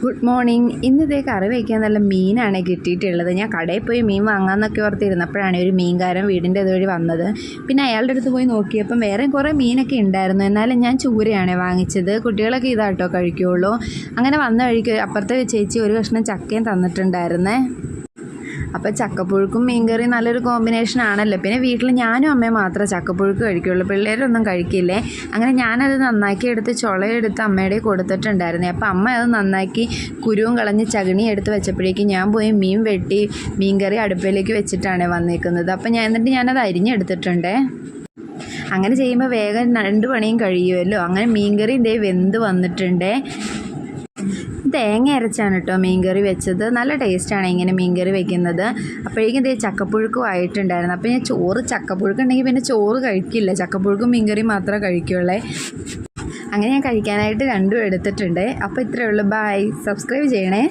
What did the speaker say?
Good morning. ഇന്നത്തെ കറി വയ്ക്കാൻ നല്ല മീനാണ് കിട്ടിയിട്ടുള്ളത്. ഞാൻ കടയിൽ പോയി മീൻ വാങ്ങാമെന്നൊക്കെ ഓർത്തിരുന്നപ്പോഴാണ് ഒരു മീൻകാരൻ വീടിൻ്റെ ഇതുവഴി വന്നത്. പിന്നെ അയാളുടെ അടുത്ത് പോയി നോക്കിയപ്പം വേറെ കുറേ മീനൊക്കെ ഉണ്ടായിരുന്നു. എന്നാലും ഞാൻ ചൂരയാണ് വാങ്ങിച്ചത്. കുട്ടികളൊക്കെ ഇതാട്ടോ കഴിക്കുകയുള്ളൂ. അങ്ങനെ വന്ന വഴിക്ക് അപ്പുറത്തെ ചേച്ചി ഒരു കഷ്ണം ചക്കയും തന്നിട്ടുണ്ടായിരുന്നേ. അപ്പോൾ ചക്കപ്പുഴുക്കും മീൻകറിയും നല്ലൊരു കോമ്പിനേഷൻ ആണല്ലോ. പിന്നെ വീട്ടിൽ ഞാനും അമ്മയും മാത്രമേ ചക്കപ്പുഴുക്ക് കഴിക്കുകയുള്ളൂ, പിള്ളേരൊന്നും കഴിക്കില്ലേ. അങ്ങനെ ഞാനത് നന്നാക്കി എടുത്ത് ചുളയെടുത്ത് അമ്മയുടെ കൊടുത്തിട്ടുണ്ടായിരുന്നു. അപ്പോൾ അമ്മ അത് നന്നാക്കി കുരുവും കളഞ്ഞ് ചകിണി എടുത്ത് വെച്ചപ്പോഴേക്കും ഞാൻ പോയി മീൻ വെട്ടി മീൻകറി അടുപ്പിലേക്ക് വെച്ചിട്ടാണ് വന്നേക്കുന്നത്. അപ്പോൾ എന്നിട്ട് ഞാനത് അരിഞ്ഞെടുത്തിട്ടുണ്ട്. അങ്ങനെ ചെയ്യുമ്പോൾ വേഗം 2 പണിയും കഴിയുമല്ലോ. അങ്ങനെ മീൻകറി ഇതേ വെന്ത് വന്നിട്ടുണ്ട്. തേങ്ങ അരച്ചാണ് കേട്ടോ മീൻകറി വെച്ചത്. നല്ല ടേസ്റ്റാണ് ഇങ്ങനെ മീൻകറി വെക്കുന്നത്. അപ്പോഴേക്കും ഇതേ ചക്കപ്പുഴുക്കും ആയിട്ടുണ്ടായിരുന്നു. അപ്പോൾ ഞാൻ ചക്കപ്പുഴുക്കുണ്ടെങ്കിൽ പിന്നെ ചോറ് കഴിക്കില്ല, ചക്കപ്പുഴുക്കും മീൻകറി മാത്രമേ കഴിക്കുള്ളേ. അങ്ങനെ ഞാൻ കഴിക്കാനായിട്ട് 2 എടുത്തിട്ടുണ്ട്. അപ്പോൾ ഇത്രയേ ഉള്ളൂ. ബൈ. സബ്സ്ക്രൈബ് ചെയ്യണേ.